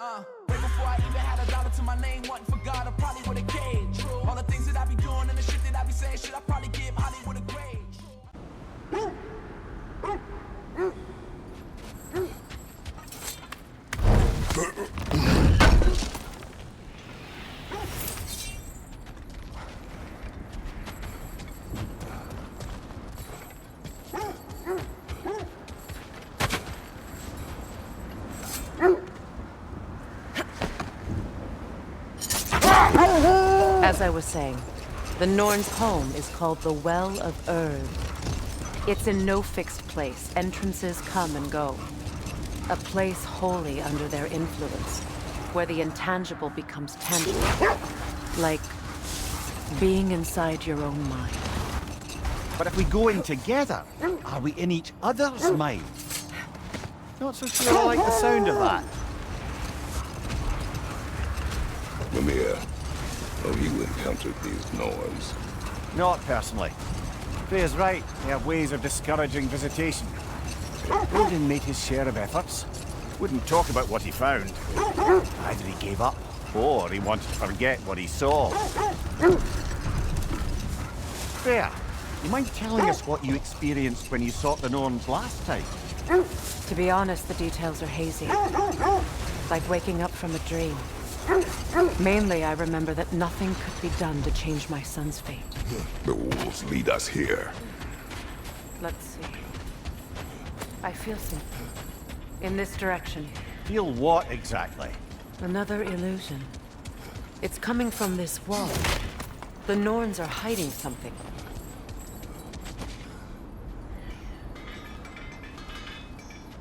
Way before I even had a dollar to my name, wasn't for God, I probably would've caged. All the things that I be doing and the shit that I be saying, shit I probably give Hollywood a grade. As I was saying, the Norn's home is called the Well of Erd. It's in no fixed place. Entrances come and go. A place wholly under their influence, where the intangible becomes tangible. Like being inside your own mind. But if we go in together, are we in each other's mind? Not so sure I like the sound of that. Mimir, have you encountered these Norns? Not personally. Freya's right, they have ways of discouraging visitation. Odin made his share of efforts. Wouldn't talk about what he found. Either he gave up, or he wanted to forget what he saw. Freya, you mind telling us what you experienced when you sought the Norns last time? To be honest, the details are hazy. Like waking up from a dream. Mainly, I remember that nothing could be done to change my son's fate. The wolves lead us here. Let's see. I feel something. In this direction. Feel what exactly? Another illusion. It's coming from this wall. The Norns are hiding something.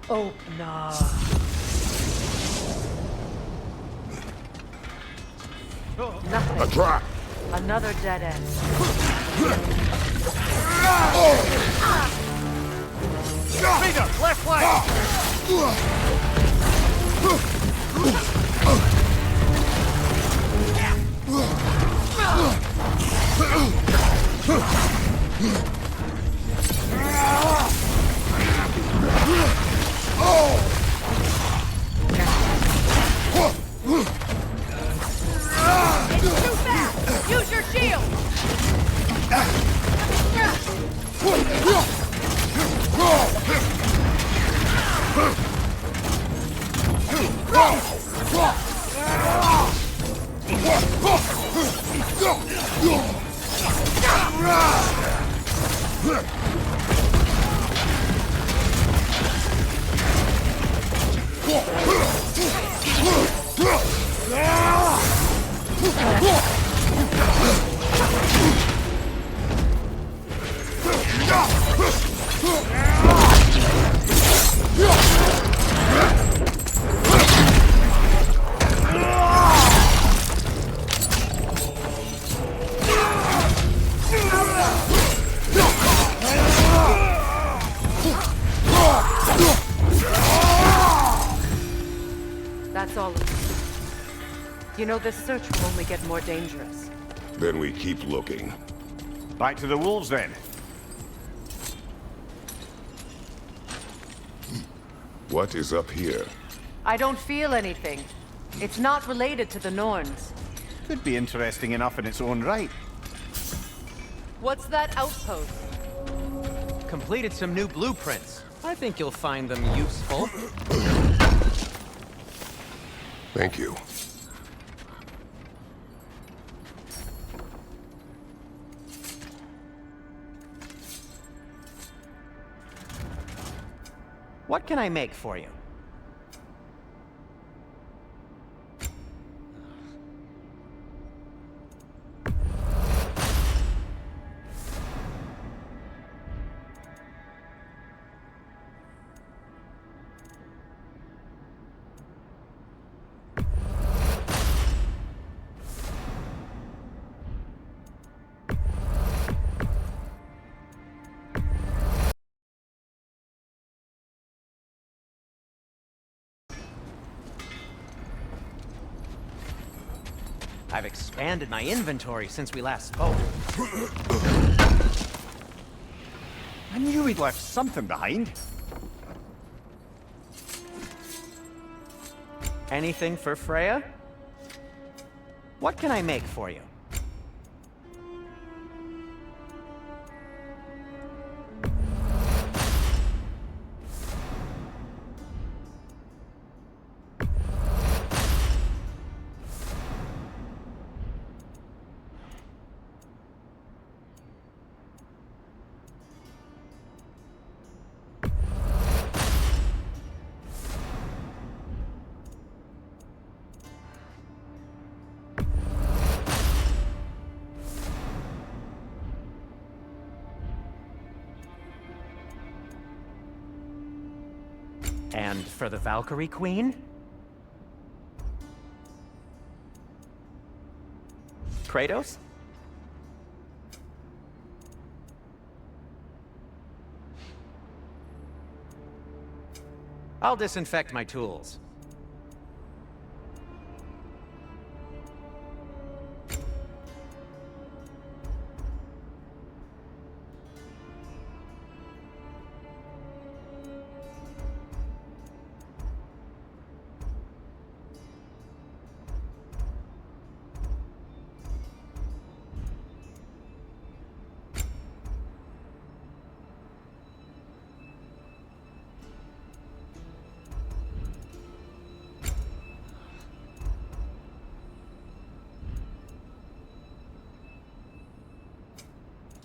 Oh, no. Nothing. A trap! Another dead end. Peter, left flank! It's too fast! Use your shield! That's all. You know, this search will only get more dangerous. Then we keep looking. Back to the wolves then. What is up here? I don't feel anything. It's not related to the Norns. Could be interesting enough in its own right. What's that outpost? Completed some new blueprints. I think you'll find them useful. Thank you. What can I make for you? I've expanded my inventory since we last spoke. I knew we'd left something behind. Anything for Freya? What can I make for you? And for the Valkyrie Queen? Kratos? I'll disinfect my tools.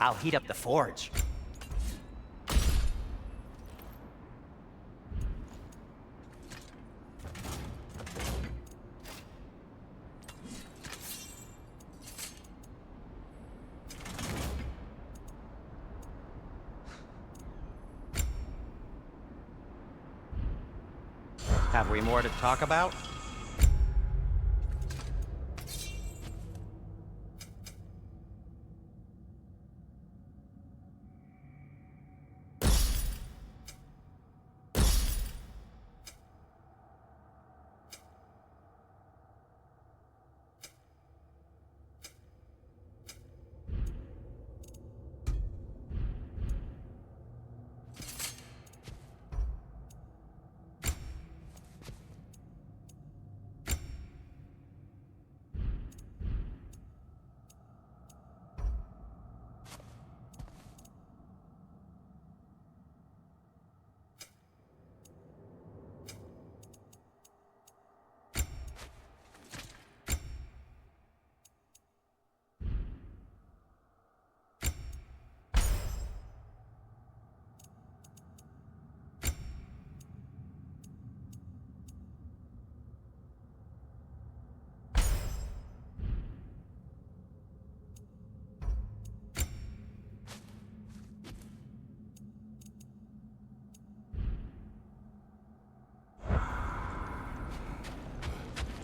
I'll heat up the forge. Have we more to talk about?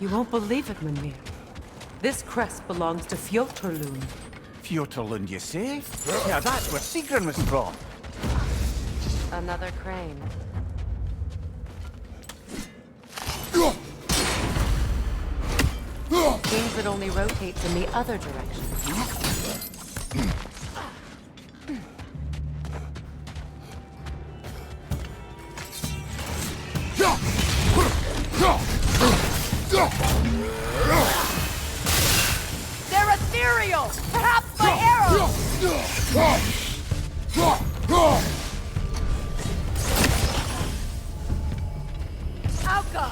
You won't believe it, Mimir. This crest belongs to Fjotorlund. Fjotorlund, you say? Yeah, that's where Sigrun was from. Another crane. Seems it only rotates in the other direction. They're ethereal! Perhaps my arrows! Alka!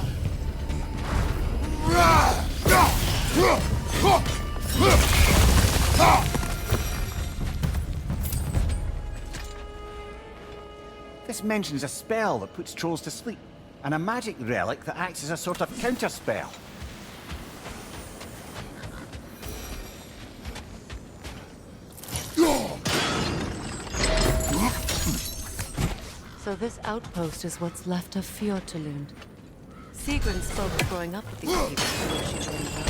This mentions a spell that puts trolls to sleep, and a magic relic that acts as a sort of counter-spell. So this outpost is what's left of Fjotorlund. Sigrun spoke of growing up with these people before she joined us.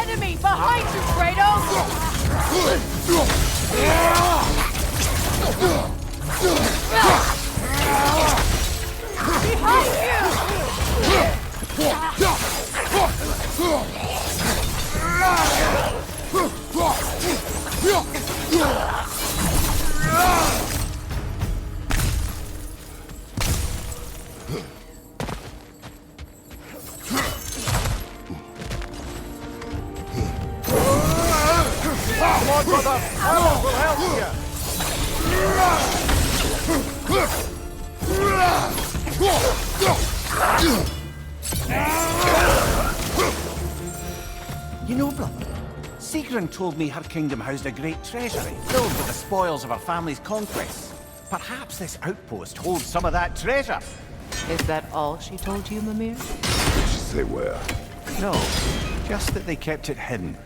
Enemy behind you, Kratos! Behind Come on, brother! I will help you! You know, brother, Sigrun told me her kingdom housed a great treasury filled with the spoils of her family's conquests. Perhaps this outpost holds some of that treasure. Is that all she told you, Mimir? Did she say where? No, just that they kept it hidden.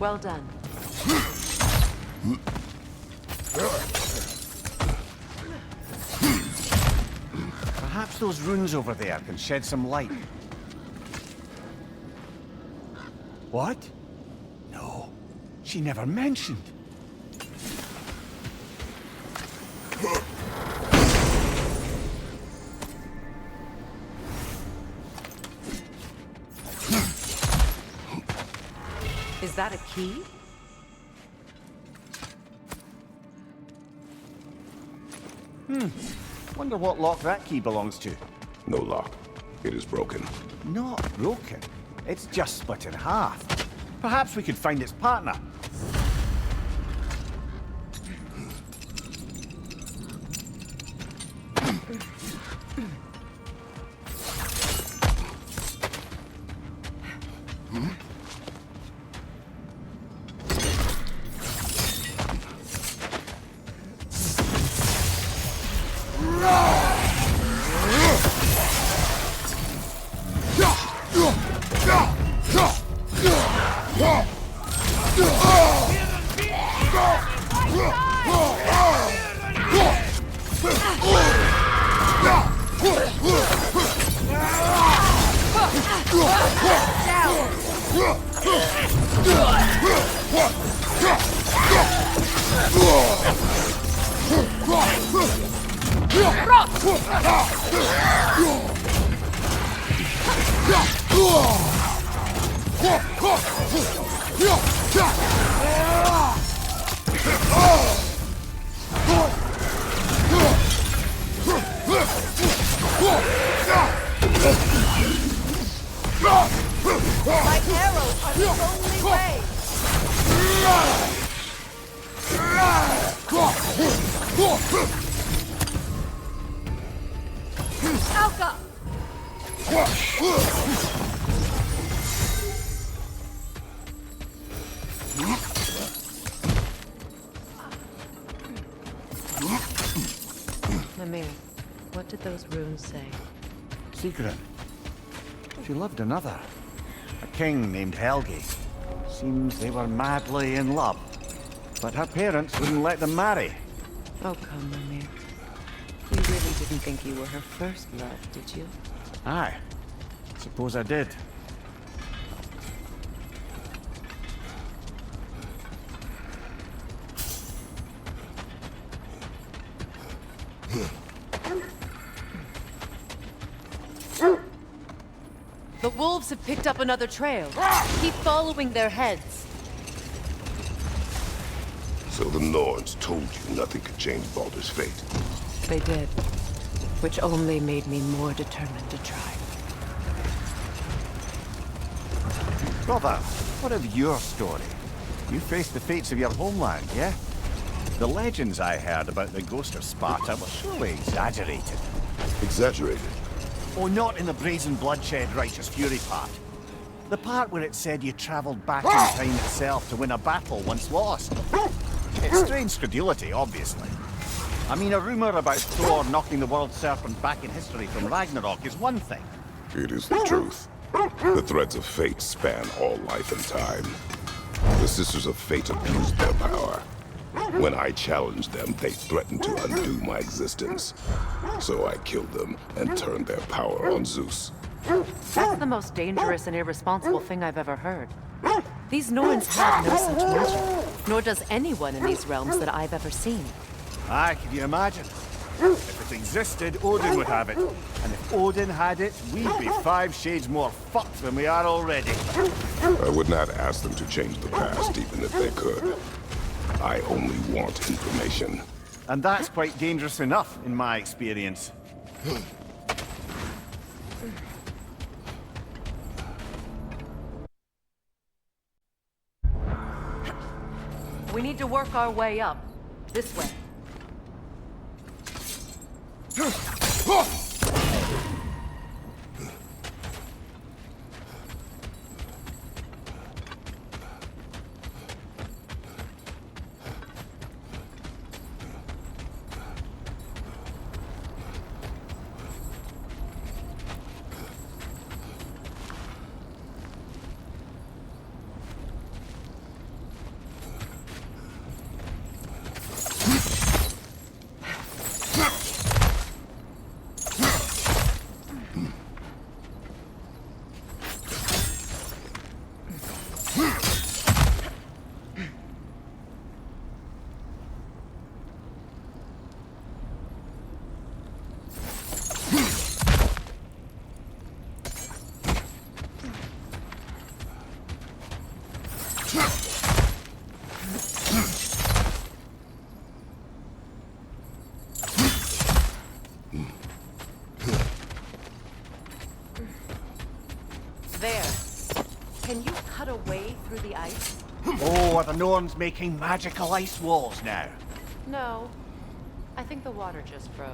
Well done. Perhaps those runes over there can shed some light. What? No, she never mentioned. Is that a key? Wonder what lock that key belongs to. No lock. It is broken. Not broken. It's just split in half. Perhaps we could find its partner. My arrows are the only way! Alka! Mimir, what did those runes say? Sigrun. She loved another. A king named Helgi. Seems they were madly in love. But her parents wouldn't let them marry. Oh, come, Mimir. You really didn't think you were her first love, did you? Aye. Suppose I did. The wolves have picked up another trail. Keep following their heads. So the Norns told you nothing could change Baldur's fate. They did. Which only made me more determined to try. Brother, what of your story? You faced the fates of your homeland, yeah? The legends I heard about the ghost of Sparta were surely exaggerated. Exaggerated. Oh, not in the brazen bloodshed righteous fury part. The part where it said you travelled back in time itself to win a battle once lost. It's strange credulity, obviously. I mean, a rumour about Thor knocking the world serpent back in history from Ragnarok is one thing. It is the truth. The threads of fate span all life and time. The Sisters of Fate abused their power. When I challenged them, they threatened to undo my existence. So I killed them and turned their power on Zeus. That's the most dangerous and irresponsible thing I've ever heard. These Norns have no such magic, nor does anyone in these realms that I've ever seen. Aye, can you imagine? If it existed, Odin would have it. And if Odin had it, we'd be 5 shades more fucked than we are already. I would not ask them to change the past, even if they could. I only want information. And that's quite dangerous enough, in my experience. We need to work our way up. This way. There. Can you cut a way through the ice? Oh, are the Norns making magical ice walls now? No. I think the water just froze.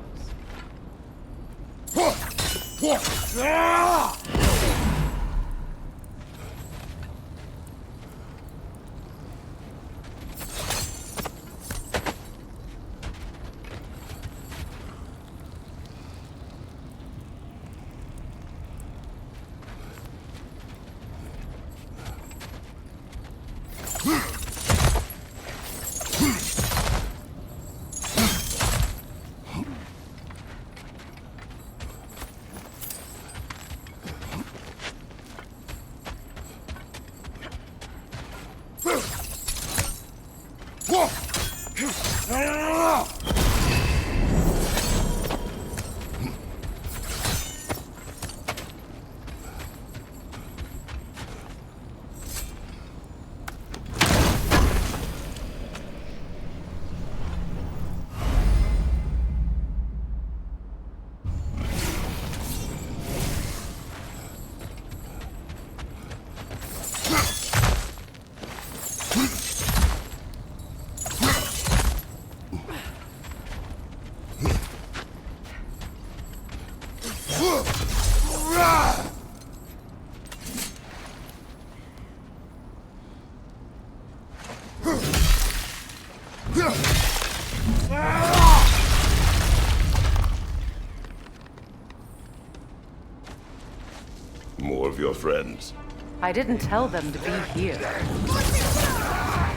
More of your friends. I didn't tell them to be here.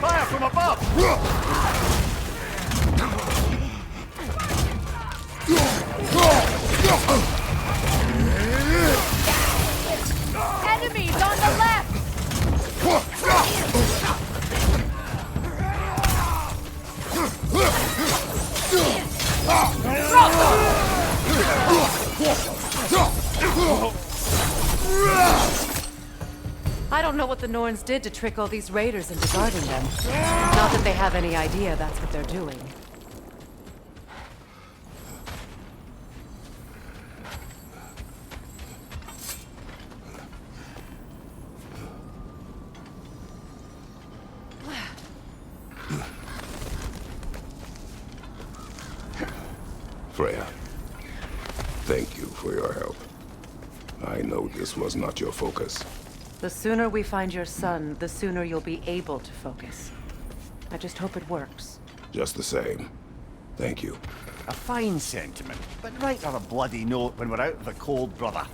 Fire from above! I don't know what the Norns did to trick all these raiders into guarding them. Not that they have any idea that's what they're doing. Freya, thank you for your help. I know this was not your focus. The sooner we find your son, the sooner you'll be able to focus. I just hope it works. Just the same, thank you. A fine sentiment, but write her a bloody note when we're out of the cold, brother.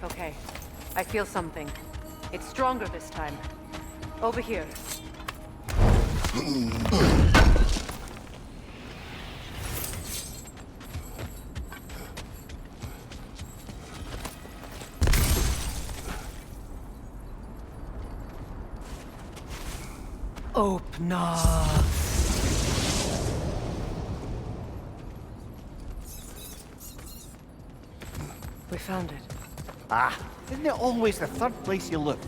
Okay, I feel something. It's stronger this time. Over here. Open up. We found it. Ah, isn't it always the third place you look?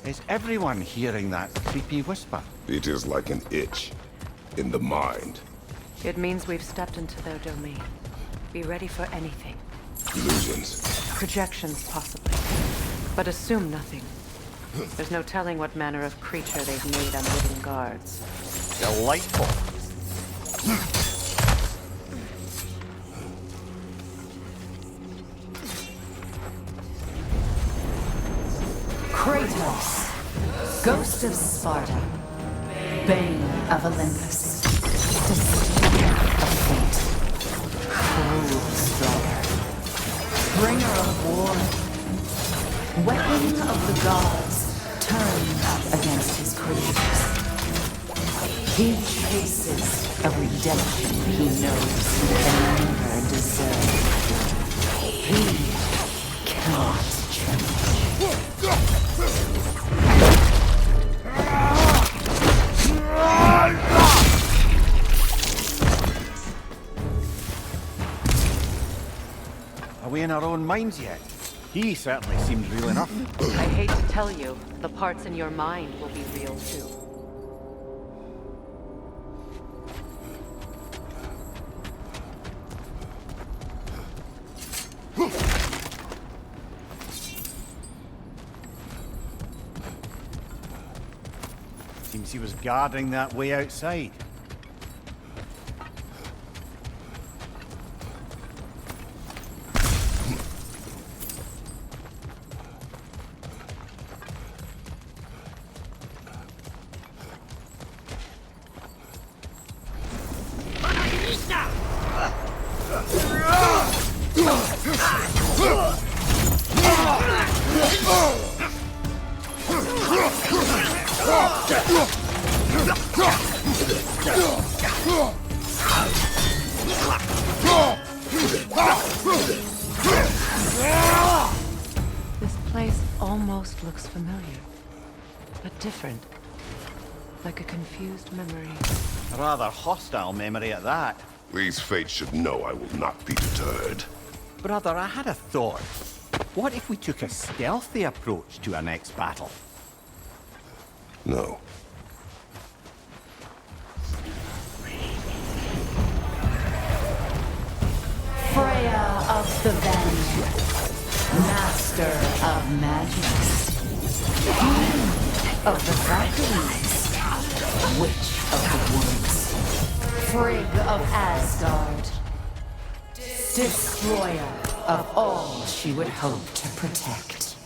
Is everyone hearing that creepy whisper? It is like an itch in the mind. It means we've stepped into their domain. Be ready for anything. Illusions. Projections, possibly. But assume nothing. There's no telling what manner of creature they've made unwitting guards. Delightful. Kratos, Ghost of Sparta, Bane of Olympus, Destroyer of Fate, Cruel Striker, Bringer of War, Weapon of the Gods, turned against his creatures. He chases a redemption he knows he can never deserve. He cannot change. Are we in our own minds yet? He certainly seems real enough. I hate to tell you, the parts in your mind will be real too. Seems he was guarding that way outside. This place almost looks familiar, but different. Like a confused memory. A rather hostile memory at that. These fates should know I will not be deterred. Brother, I had a thought. What if we took a stealthy approach to our next battle? No. Freya of the Vanguard, master of magics, queen of the Valkyries, witch of the woods, Frigg of Asgard, destroyer of all she would hope to protect.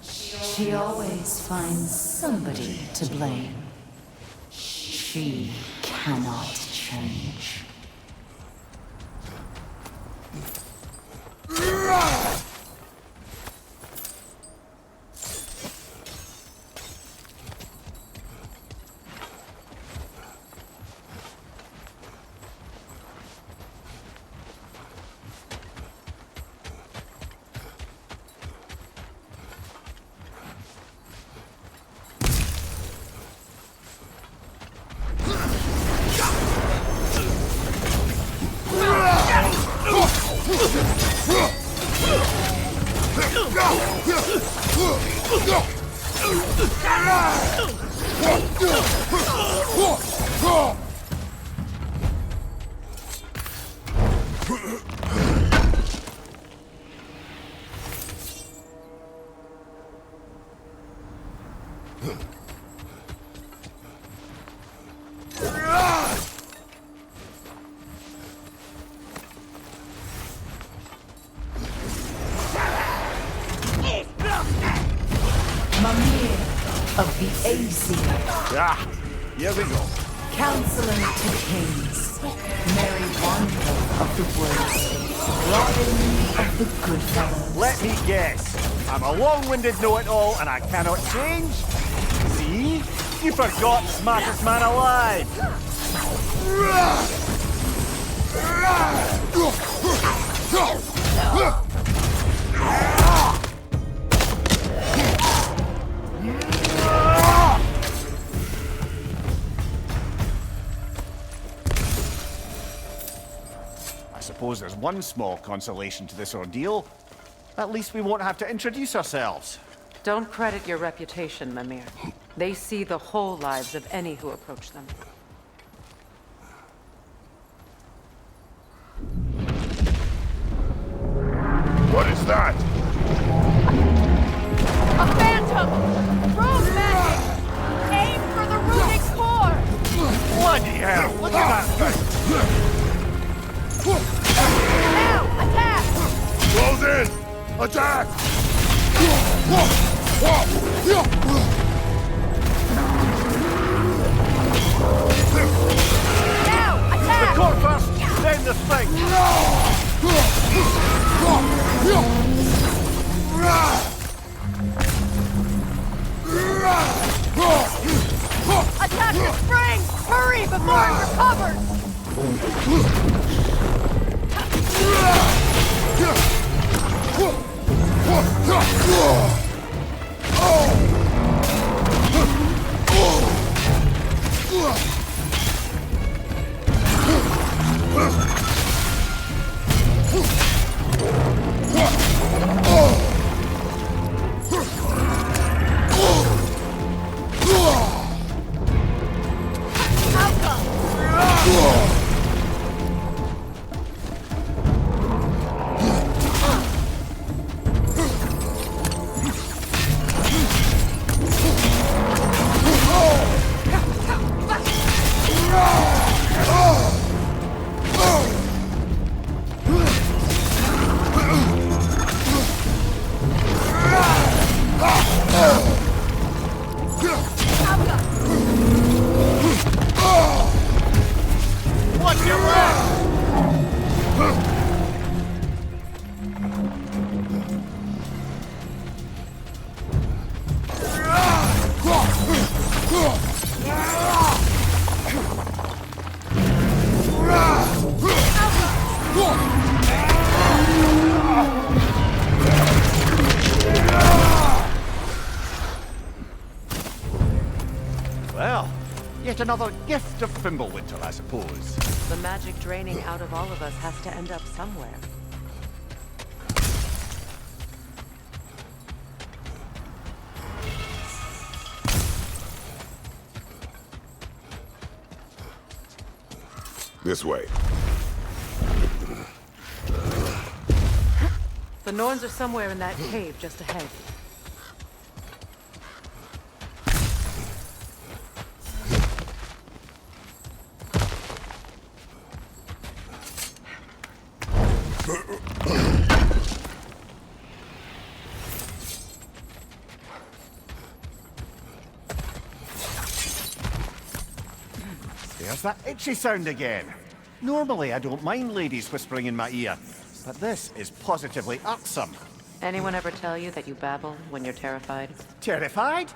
She always finds somebody to blame. She cannot change. Of the Aesir, Ah, here we go. Counselor to Kings, Merry Wanderer of the Woods, Robin of the Goodfellows. Let me guess. I'm a long-winded know-it-all and I cannot change? See? You forgot smartest man alive! I suppose there's one small consolation to this ordeal. At least we won't have to introduce ourselves. Don't credit your reputation, Mimir. They see the whole lives of any who approach them. What is that? A phantom! Rogue magic! Aim for the runic core! Bloody hell! Look at that thing! Now, attack! Close in! Attack! Now, The attack! core first, then the thing! Attack the spring! Hurry before it recovers! Watch your back! Well, yet another gift of Fimbulwinter, I suppose. The magic draining out of all of us has to end up somewhere. This way. The Norns are somewhere in that cave just ahead. There's that itchy sound again. Normally, I don't mind ladies whispering in my ear, but this is positively irksome. Anyone ever tell you that you babble when you're terrified? Terrified?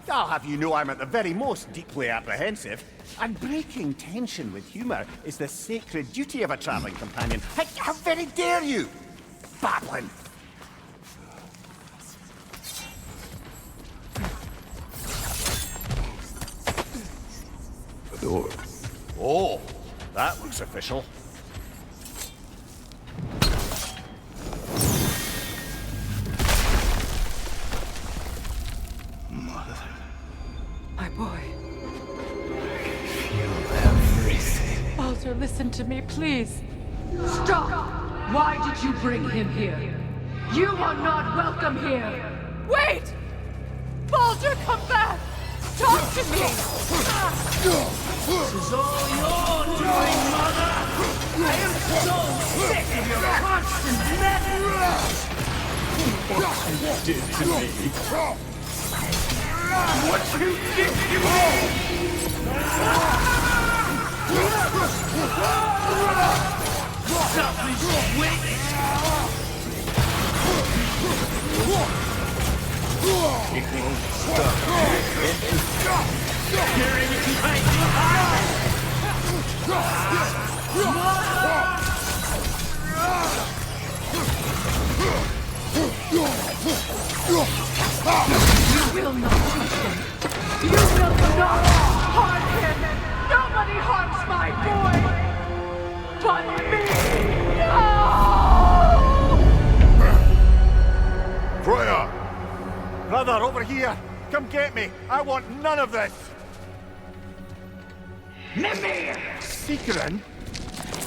I'll have you know I'm at the very most deeply apprehensive. And breaking tension with humour is the sacred duty of a travelling companion. How very dare you! Babbling! The door. Oh, that looks official. My boy. Baldur, listen to me, please. Stop! Why did you bring him here? You are not welcome here! Wait! Baldur, come back! Talk to me! This is all your doing, Mother! I am so sick of your constant madness! What you did to me! What you did to me! Selfish witch! It won't stop. Hearing it behind your eyes! You will not touch him! You will not harm him! Nobody harms my boy! But me! No! Freya! Brother, over here! Come get me! I want none of this! Mimir! Secret?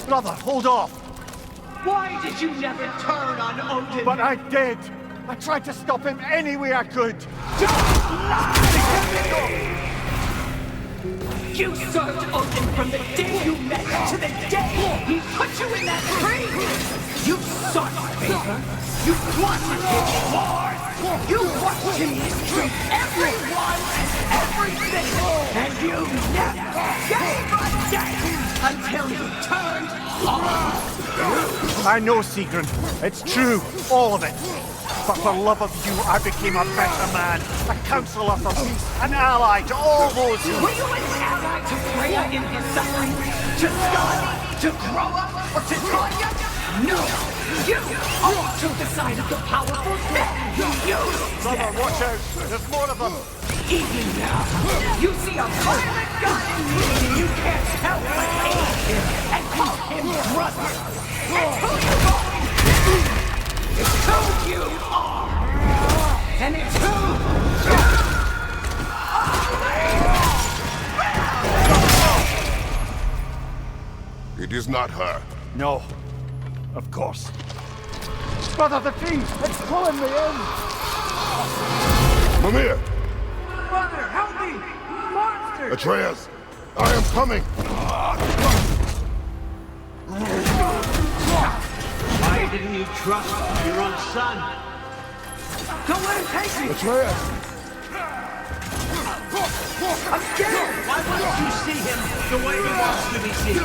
Brother, hold off! Why did you never turn on Odin? But I did! I tried to stop him any way I could! Don't lie! You served Odin from the day you met to the day he put you in that tree! You sought favor! You wanted his wars! You watched him mistreat everyone and everything! And you never gave a damn until you turned on! I know, Sigrun. It's true. All of it. But for love of you, I became a better man. A counselor for peace. An ally to all those who... Were you an ally to Freya in his suffering? To Skadi? To Groa? Or to Tanya? No! You all took the side of the powerful men who used Brother, watch out. There's more of them. Even now, you see a violent god in me and you can't help but hate him and call him brother. It's who you've always been. It's who you are. And it's who you It is not her. No. Of course. Brother, the tree! It's pulling me in! Mimir! Brother, help me! Monster! Atreus! I am coming! Why didn't you trust your own son? Don't let him take me! Atreus! I'm scared! Why wouldn't you see him the way he wants to be seen?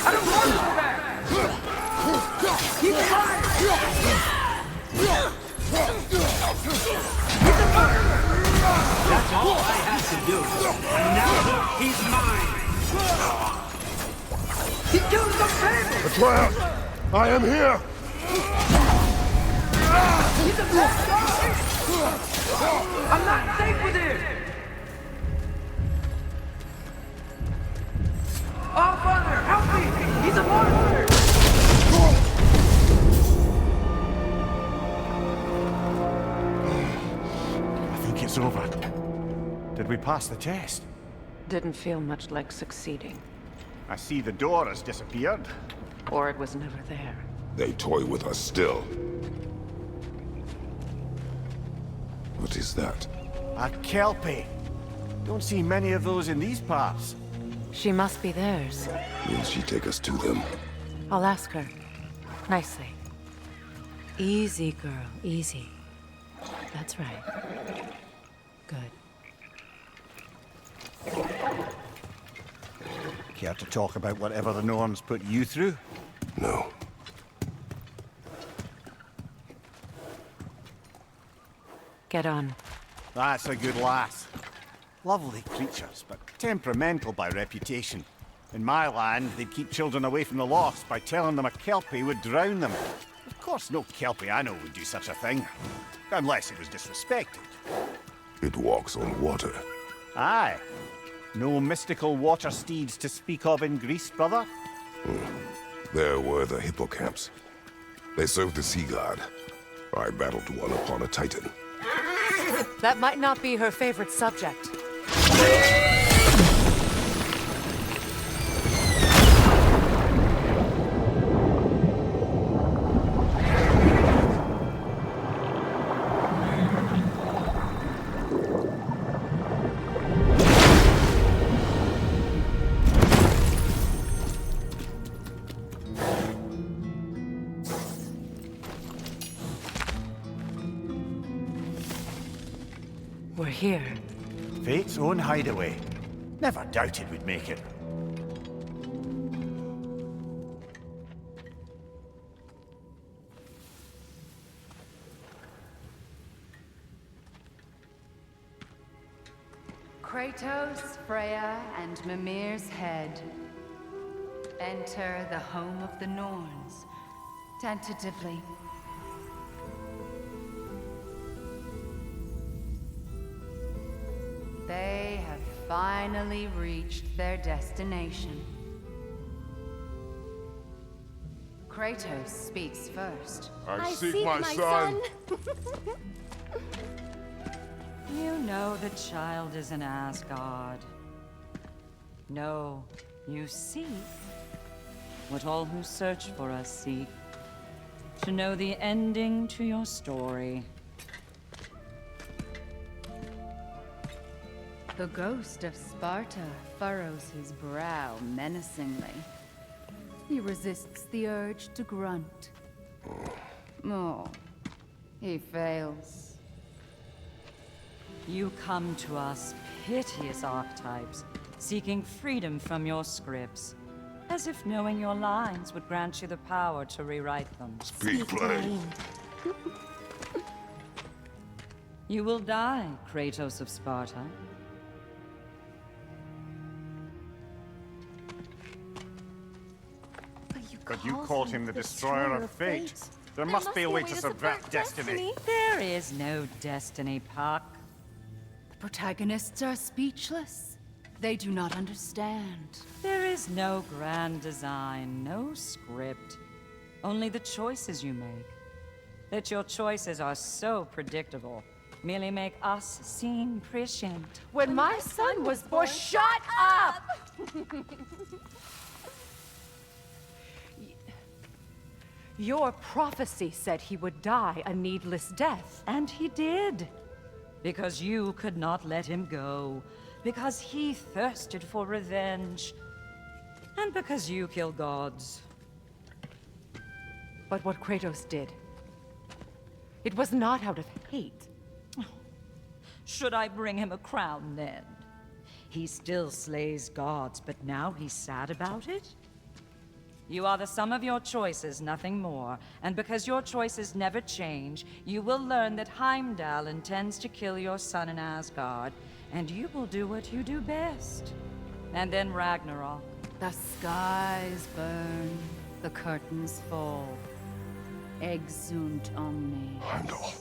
I don't want to go back! He's alive! He's a murderer! That's all I had to do. And now he's mine! He killed the family! Atreus! I am here! He's a bad guy! I'm not safe with him! Oh, Father, help me! He's a monster! I think it's over. Did we pass the test? Didn't feel much like succeeding. I see the door has disappeared. Or it was never there. They toy with us still. What is that? A Kelpie. Don't see many of those in these parts. She must be theirs. Will she take us to them? I'll ask her. Nicely. Easy, girl. Easy. That's right. Good. Care to talk about whatever the Norns put you through? No. Get on. That's a good lass. Lovely creatures, but temperamental by reputation. In my land, they'd keep children away from the lost by telling them a Kelpie would drown them. Of course, no Kelpie I know would do such a thing. Unless it was disrespected. It walks on water. Aye. No mystical water steeds to speak of in Greece, brother? There were the hippocamps. They served the sea god. I battled one upon a titan. That might not be her favorite subject. We're here. Fate's own hideaway. Never doubted we'd make it. Kratos, Freya, and Mimir's head. Enter the home of the Norns, tentatively. They have finally reached their destination. Kratos speaks first. I seek my son. You know the child is in Asgard. No, you seek what all who search for us seek. To know the ending to your story. The ghost of Sparta furrows his brow menacingly. He resists the urge to grunt. Oh, he fails. You come to us, piteous archetypes, seeking freedom from your scripts. As if knowing your lines would grant you the power to rewrite them. Speak plain. You will die, Kratos of Sparta. But you called him the Destroyer of Fate. There must be a way to subvert destiny. There is no destiny, Puck. The protagonists are speechless. They do not understand. There is no grand design, no script. Only the choices you make. That your choices are so predictable merely make us seem prescient. When my son was born, shut up! Your prophecy said he would die a needless death. And he did. Because you could not let him go. Because he thirsted for revenge. And because you kill gods. But what Kratos did, it was not out of hate. Should I bring him a crown then? He still slays gods, but now he's sad about it? You are the sum of your choices, nothing more. And because your choices never change, you will learn that Heimdall intends to kill your son in Asgard, and you will do what you do best. And then Ragnarok. The skies burn, the curtains fall. Exunt omnes. Heimdall.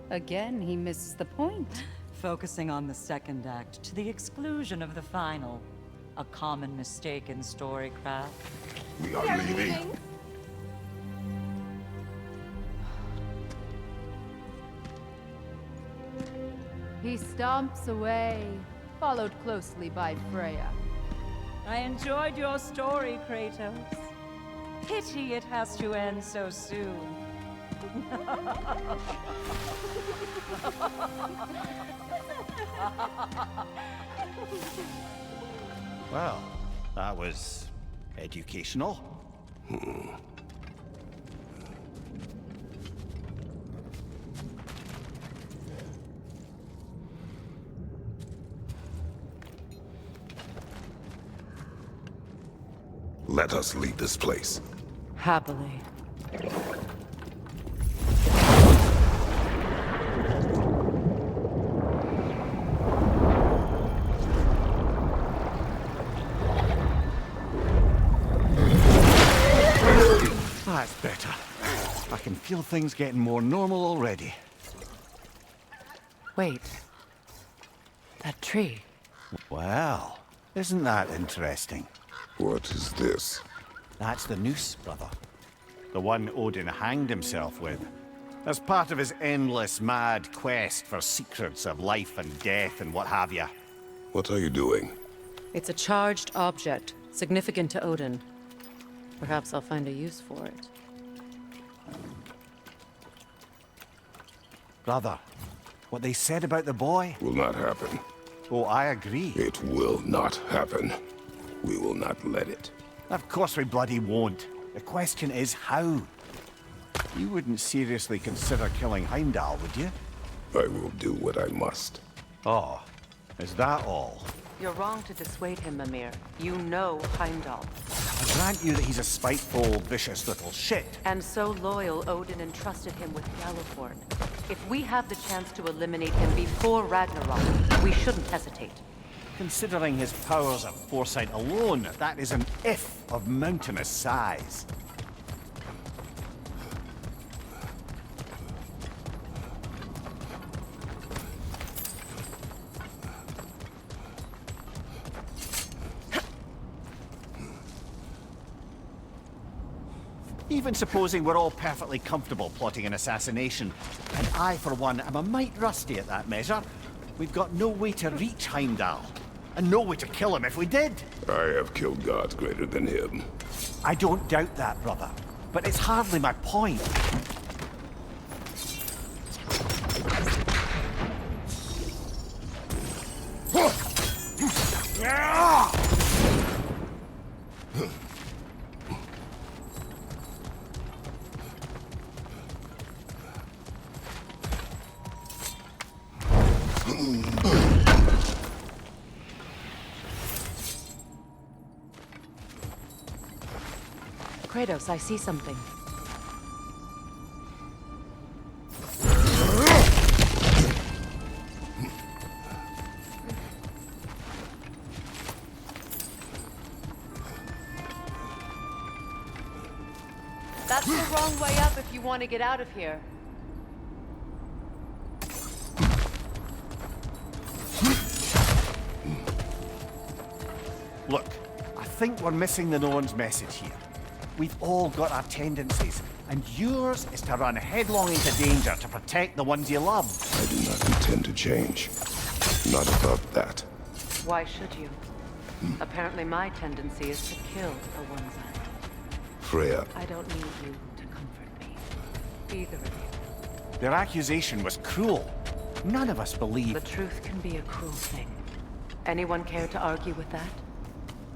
Again, he misses the point. Focusing on the second act to the exclusion of the final. A common mistake in storycraft. We are leaving. He stomps away, followed closely by Freya. I enjoyed your story, Kratos. Pity it has to end so soon. Well, that was educational. Let us leave this place. Happily. That's better. I can feel things getting more normal already. Wait. That tree. Well, isn't that interesting? What is this? That's the noose, brother. The one Odin hanged himself with. As part of his endless, mad quest for secrets of life and death and what have you. What are you doing? It's a charged object, significant to Odin. Perhaps I'll find a use for it. Brother, what they said about the boy? Will not happen. Oh, I agree. It will not happen. We will not let it. Of course we bloody won't. The question is how? You wouldn't seriously consider killing Heimdall, would you? I will do what I must. Oh, is that all? You're wrong to dissuade him, Mimir. You know Heimdall. I grant you that he's a spiteful, vicious little shit. And so loyal, Odin entrusted him with Gjallarhorn. If we have the chance to eliminate him before Ragnarok, we shouldn't hesitate. Considering his powers of foresight alone, that is an if of mountainous size. Even supposing we're all perfectly comfortable plotting an assassination, and I, for one, am a mite rusty at that measure, we've got no way to reach Heimdall, and no way to kill him if we did. I have killed gods greater than him. I don't doubt that, brother, but it's hardly my point. Kratos, I see something. That's the wrong way up if you want to get out of here. Look, I think we're missing the Norn's message here. We've all got our tendencies, and yours is to run headlong into danger to protect the ones you love. I do not intend to change. Not about that. Why should you? Apparently my tendency is to kill the ones I love. Freya, I don't need you to comfort me. Either of you. Their accusation was cruel. None of us believe. The truth can be a cruel thing. Anyone care to argue with that?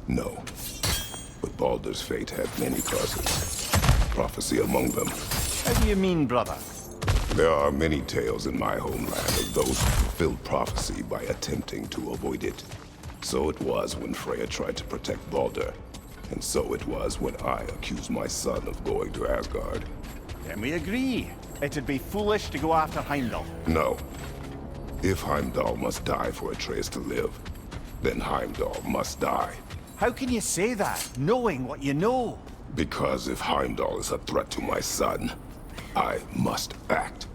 no. But Baldur's fate had many causes. Prophecy among them. How do you mean, brother? There are many tales in my homeland of those who fulfilled prophecy by attempting to avoid it. So it was when Freya tried to protect Baldur. And so it was when I accused my son of going to Asgard. Then we agree. It'd be foolish to go after Heimdall. No. If Heimdall must die for Atreus to live, then Heimdall must die. How can you say that, knowing what you know? Because if Heimdall is a threat to my son, I must act.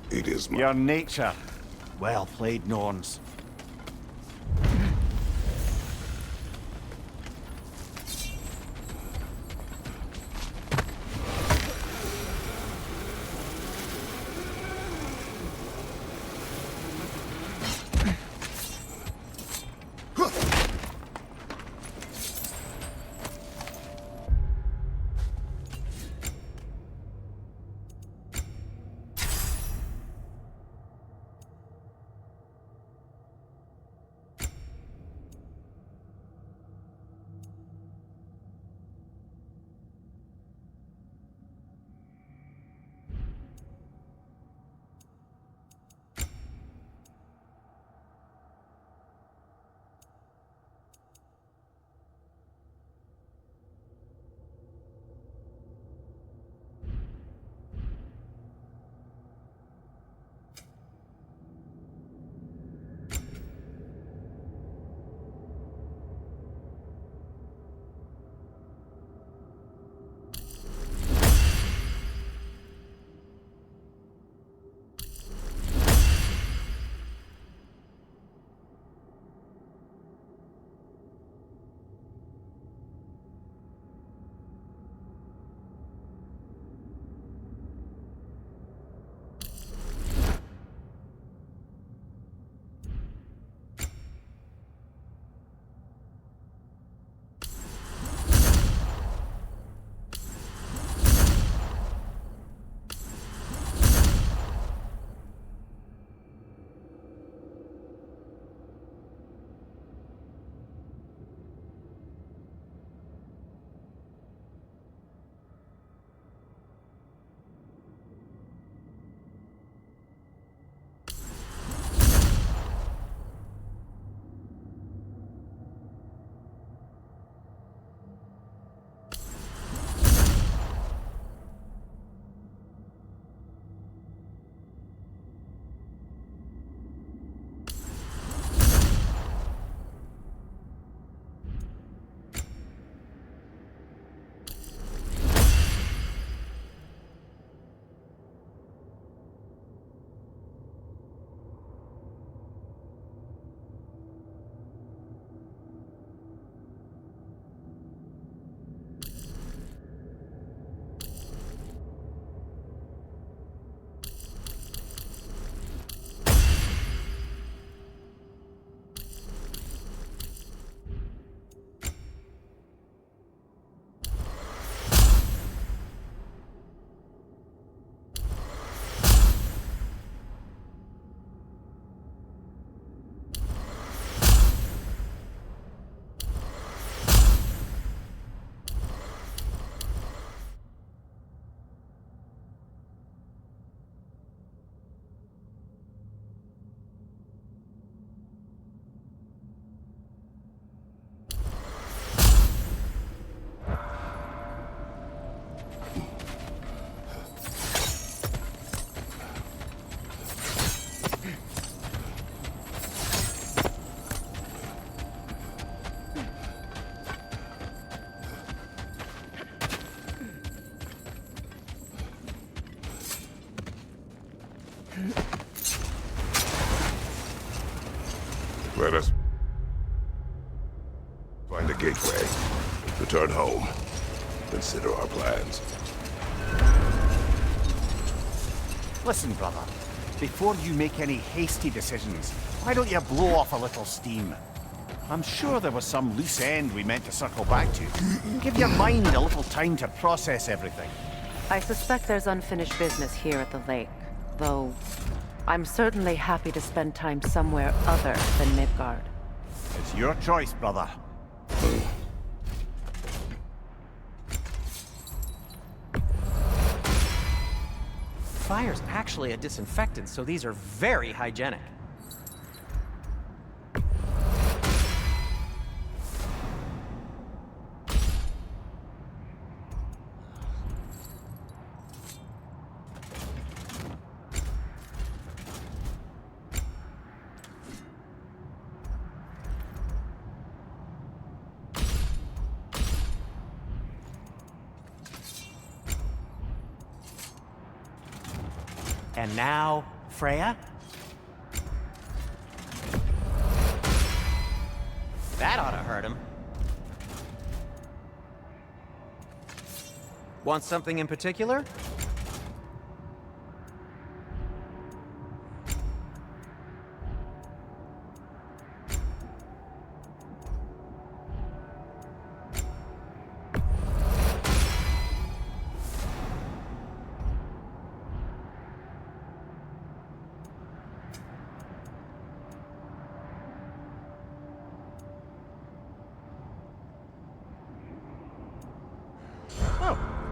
It is my... Your nature. Well played, Norns. Find a gateway. Return home. Consider our plans. Listen, brother. Before you make any hasty decisions, why don't you blow off a little steam? I'm sure there was some loose end we meant to circle back to. Give your mind a little time to process everything. I suspect there's unfinished business here at the lake, though I'm certainly happy to spend time somewhere other than Midgard. It's your choice, brother. Fire's actually a disinfectant, so these are very hygienic. And now, Freya? That ought to hurt him. Want something in particular?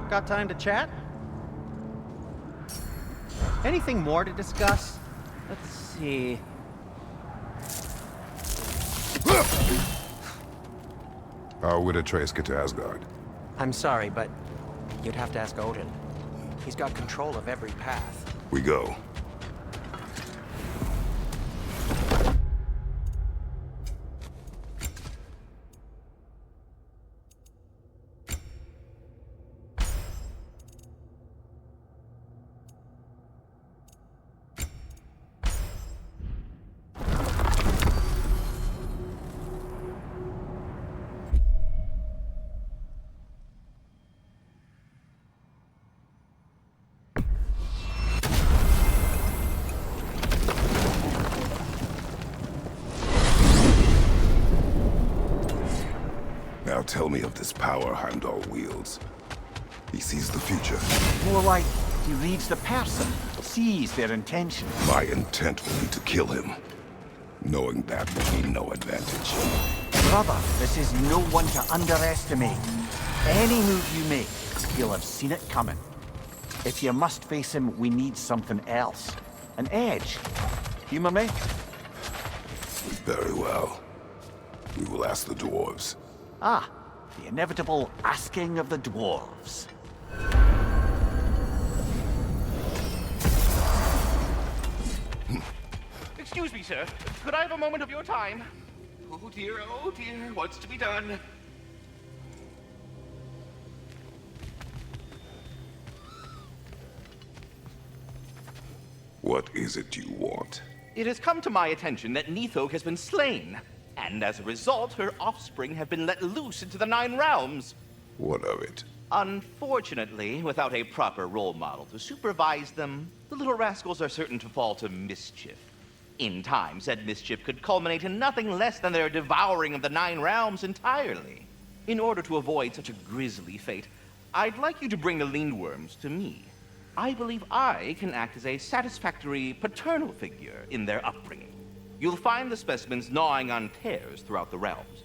Got time to chat? Anything more to discuss? Let's see. How would Atreus get to Asgard? I'm sorry, but you'd have to ask Odin. He's got control of every path. We go. Now tell me of this power Heimdall wields. He sees the future. More like he reads the person, sees their intention. My intent will be to kill him. Knowing that will be no advantage. Brother, this is no one to underestimate. Any move you make, you'll have seen it coming. If you must face him, we need something else. An edge. Humor me? Very well. We will ask the dwarves. Ah, the inevitable asking of the dwarves. Excuse me, sir. Could I have a moment of your time? Oh dear, what's to be done? What is it you want? It has come to my attention that Nithog has been slain, and as a result, her offspring have been let loose into the Nine Realms. What of it? Unfortunately, without a proper role model to supervise them, the little rascals are certain to fall to mischief. In time, said mischief could culminate in nothing less than their devouring of the Nine Realms entirely. In order to avoid such a grisly fate, I'd like you to bring the Lindworms to me. I believe I can act as a satisfactory paternal figure in their upbringing. You'll find the specimens gnawing on tears throughout the realms.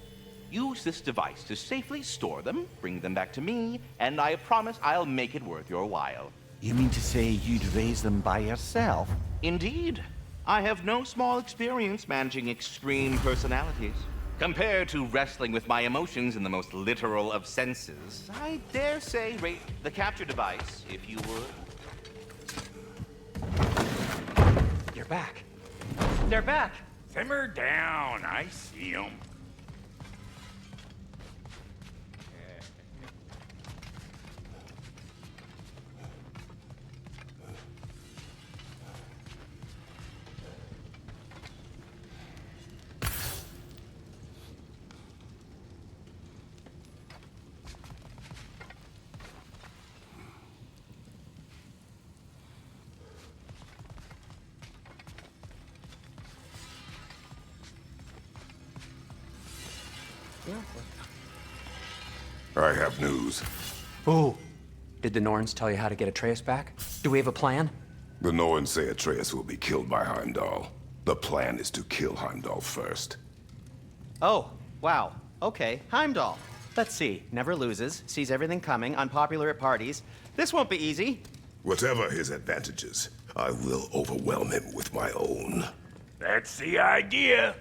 Use this device to safely store them, bring them back to me, and I promise I'll make it worth your while. You mean to say you'd raise them by yourself? Indeed. I have no small experience managing extreme personalities. Compared to wrestling with my emotions in the most literal of senses, I dare say rate the capture device, if you would. You're back. They're back. Simmer down. I see them. I have news. Ooh. Did the Norns tell you how to get Atreus back? Do we have a plan? The Norns say Atreus will be killed by Heimdall. The plan is to kill Heimdall first. Oh, wow. Okay, Heimdall. Let's see. Never loses, sees everything coming, unpopular at parties. This won't be easy. Whatever his advantages, I will overwhelm him with my own. That's the idea.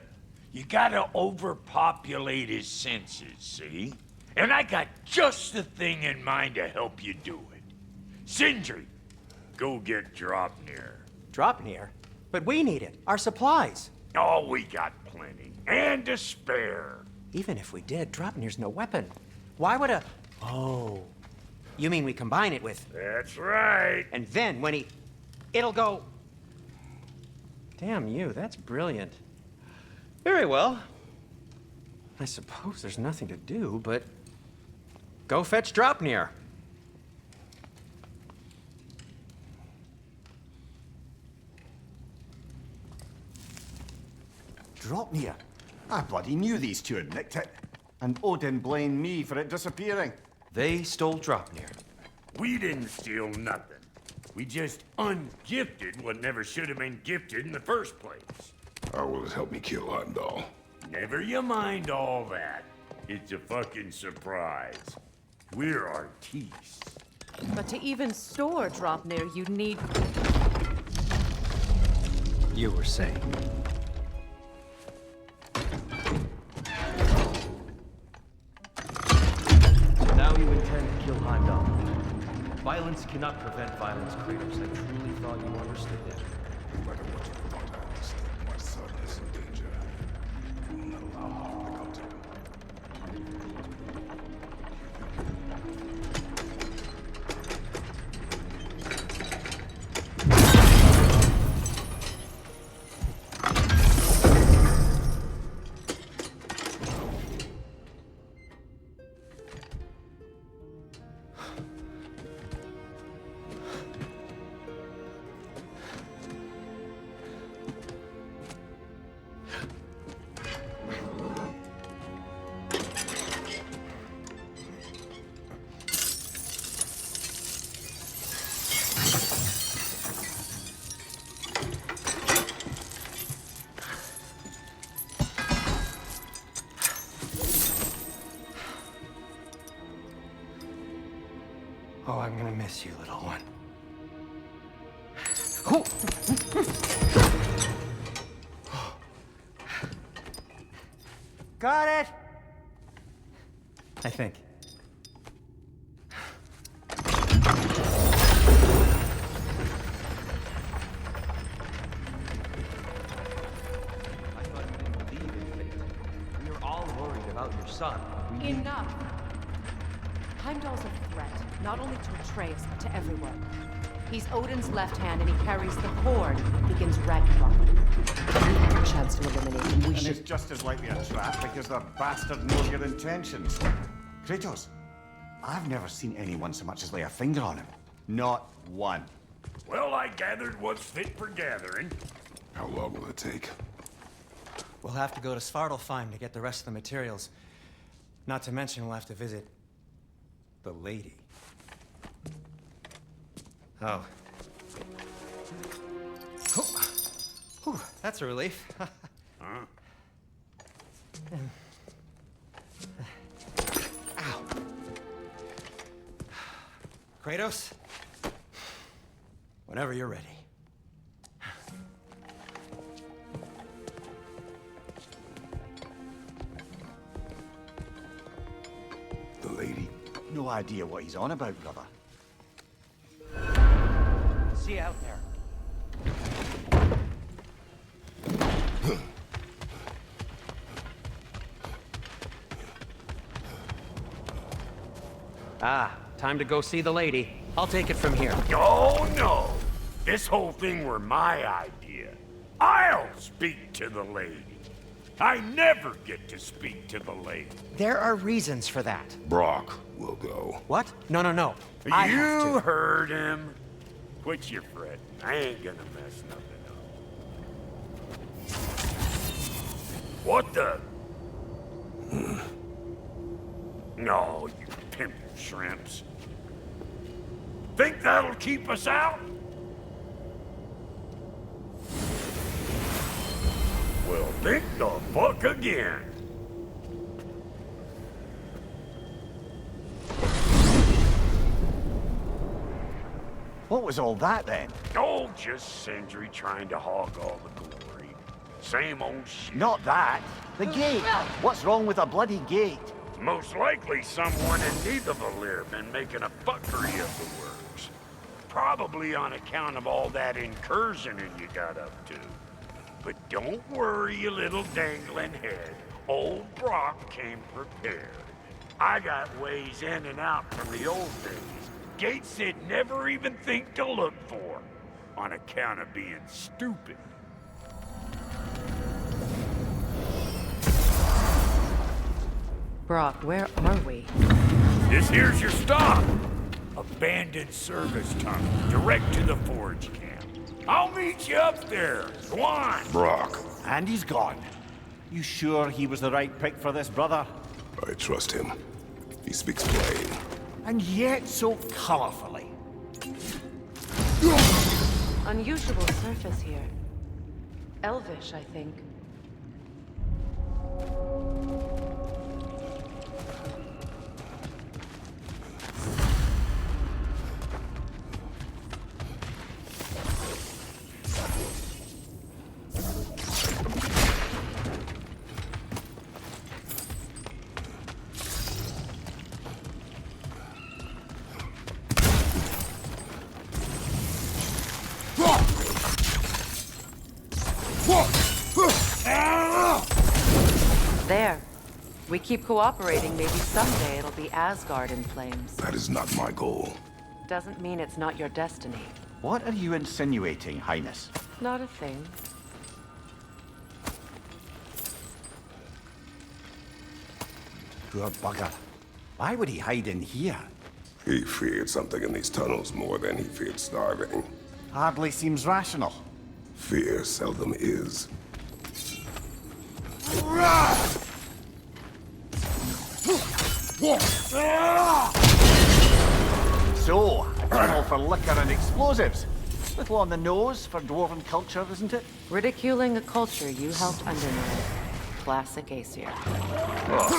You gotta overpopulate his senses, see? And I got just the thing in mind to help you do it. Sindri, go get Draupnir. Draupnir? But we need it. Our supplies. Oh, we got plenty. And to spare. Even if we did, Draupnir's no weapon. Why would a... Oh. You mean we combine it with... That's right. And then when he... It'll go... Damn you, that's brilliant. Very well. I suppose there's nothing to do, but... Go fetch Draupnir. Draupnir? I bloody knew these two had nicked it. And Odin blamed me for it disappearing. They stole Draupnir. We didn't steal nothing. We just ungifted what never should have been gifted in the first place. How will it help me kill Heimdall? Never you mind all that. It's a fucking surprise. We're artistes. But to even store Draupnir, you'd need... You were saying... Now you intend to kill Heimdall. Violence cannot prevent violence, Kratos. I truly thought you understood that. No matter what you thought I understood, my son is in danger. I will not allow harm to come to him. Oh, I'm gonna miss you, little one. Got it! I think. I thought you didn't believe in fate. We were all worried about your son. Enough! Heimdall's a threat, not only to Atreus, but to everyone. He's Odin's left hand, and he carries the cord that begins Ragnarok. If we have a chance to eliminate him, we should... And it's just as likely a trap because the bastard knows your intentions. Kratos, I've never seen anyone so much as lay a finger on him. Not one. Well, I gathered what's fit for gathering. How long will it take? We'll have to go to Svartalfheim to get the rest of the materials. Not to mention we'll have to visit... the lady. Oh. Whew, that's a relief. Huh? Ow. Kratos? Whenever you're ready. The lady? No idea what he's on about, brother. See you out there. Ah, time to go see the lady. I'll take it from here. Oh, no. This whole thing were my idea. I'll speak to the lady. I never get to speak to the lady. There are reasons for that. Brock will go. What? No. I have You to. heard him. Quit your fretting. I ain't gonna mess nothing up. What the? No, you pimp shrimps. Think that'll keep us out? Well, think the fuck again. What was all that then? Oh, just Sindri trying to hog all the glory. Same old shit. Not that. The gate. What's wrong with a bloody gate? Most likely someone in Nidavellir been making a fuckery of the works. Probably on account of all that incursioning you got up to. But don't worry, you little dangling head. Old Brock came prepared. I got ways in and out from the old days. Gates they'd never even think to look for. On account of being stupid. Brock, where are we? This here's your stop. Abandoned service tunnel, direct to the forge camp. I'll meet you up there. Go on. Brock. And he's gone. You sure he was the right pick for this, brother? I trust him. He speaks plain. And yet so colorfully. Unusual surface here. Elvish, I think. There. We keep cooperating, maybe someday it'll be Asgard in flames. That is not my goal. Doesn't mean it's not your destiny. What are you insinuating, Highness? Not a thing. Poor bugger. Why would he hide in here? He feared something in these tunnels more than he feared starving. Hardly seems rational. Fear seldom is. So, a tunnel for liquor and explosives. Little on the nose for dwarven culture, isn't it? Ridiculing a culture you helped undermine. Classic Aesir. Oh.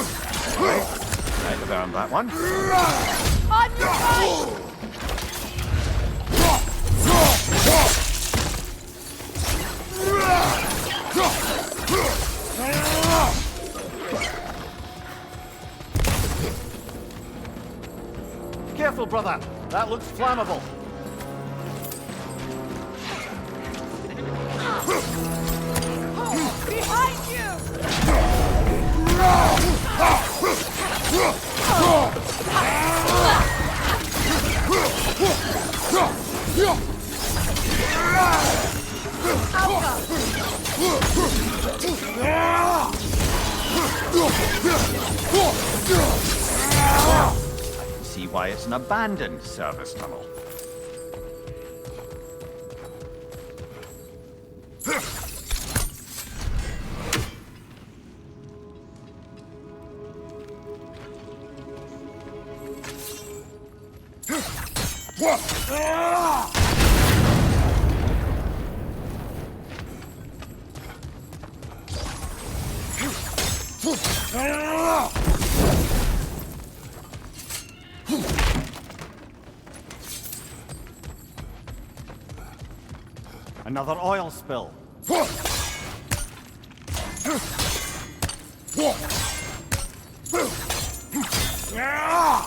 Right. I'd have earned that one. On your right! Careful, brother. That looks flammable. Behind you! I can see why it's an abandoned service tunnel. Another oil spill. Ah!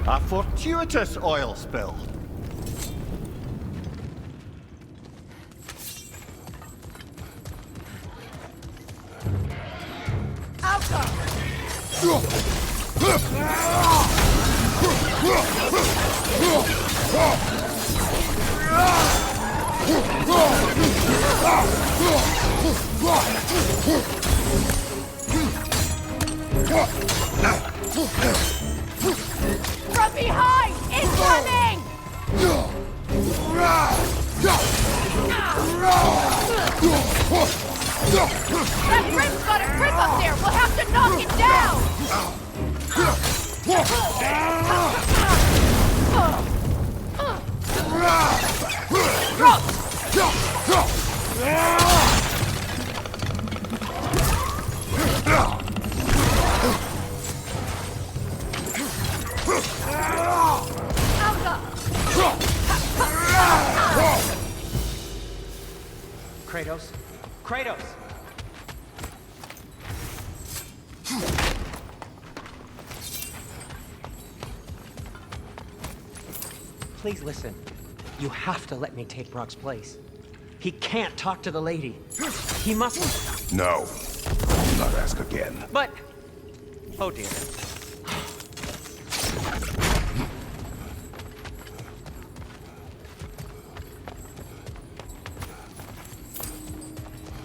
A fortuitous oil spill. From behind! Incoming! That Grim's got a grip up there! We'll have to knock it down! Please listen. You have to let me take Brock's place. He can't talk to the lady. He must... No. Do not ask again. But... Oh dear.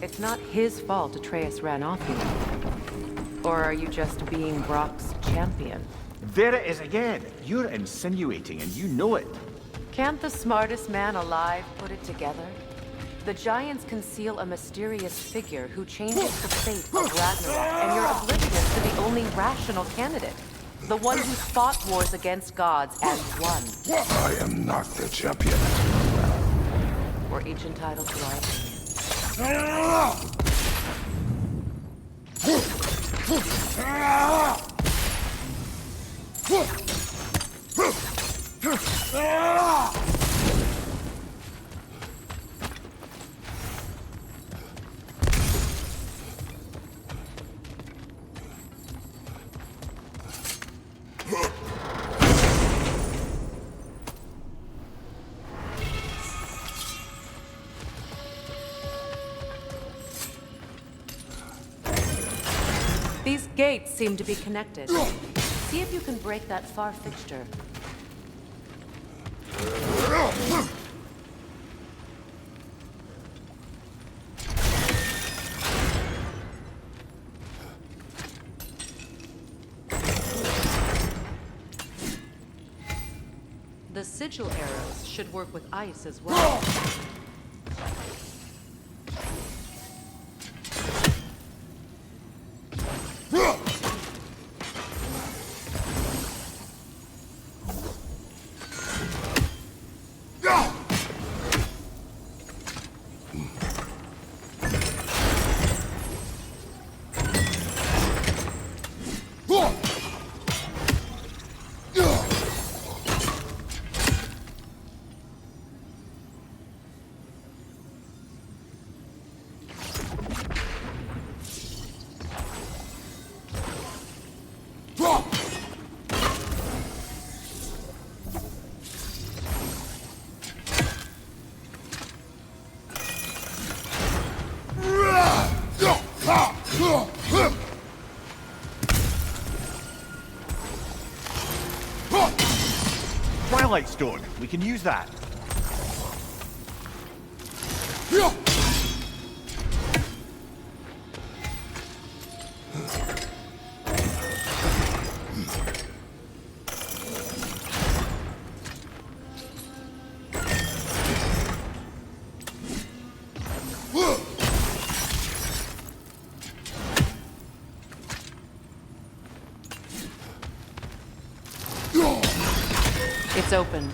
It's not his fault Atreus ran off you. Or are you just being Brock's champion? There it is again. You're insinuating and you know it. Can't the smartest man alive put it together? The Giants conceal a mysterious figure who changes the fate of Ragnarok, and you're oblivious to the only rational candidate. The one who's fought wars against gods and won. I am not the champion. We're each entitled to our opinion. These gates seem to be connected. See if you can break that far fixture. The sigil arrows should work with ice as well. Twilight Stone. We can use that. It's open.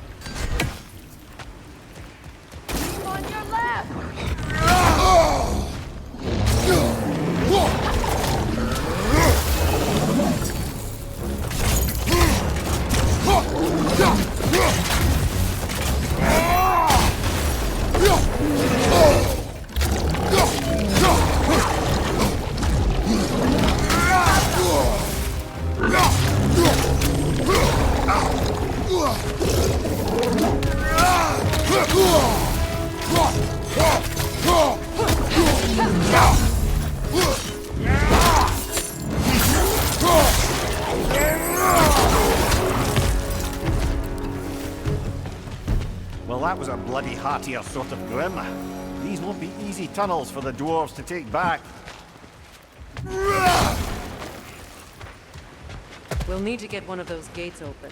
On your left! Well, that was a bloody heartier sort of grim. These won't be easy tunnels for the dwarves to take back. We'll need to get one of those gates open.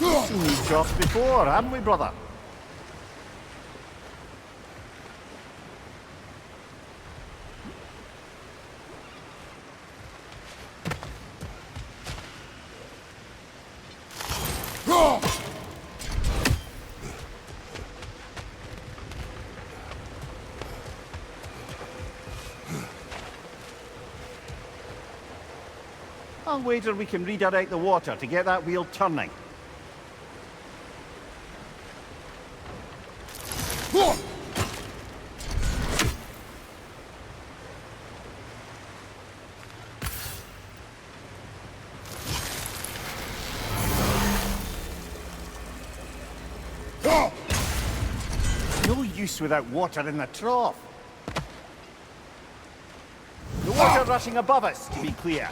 We've seen these jobs before, haven't we, brother? I'll wager we can redirect the water to get that wheel turning. use without water in the trough. The water rushing above us, to be clear.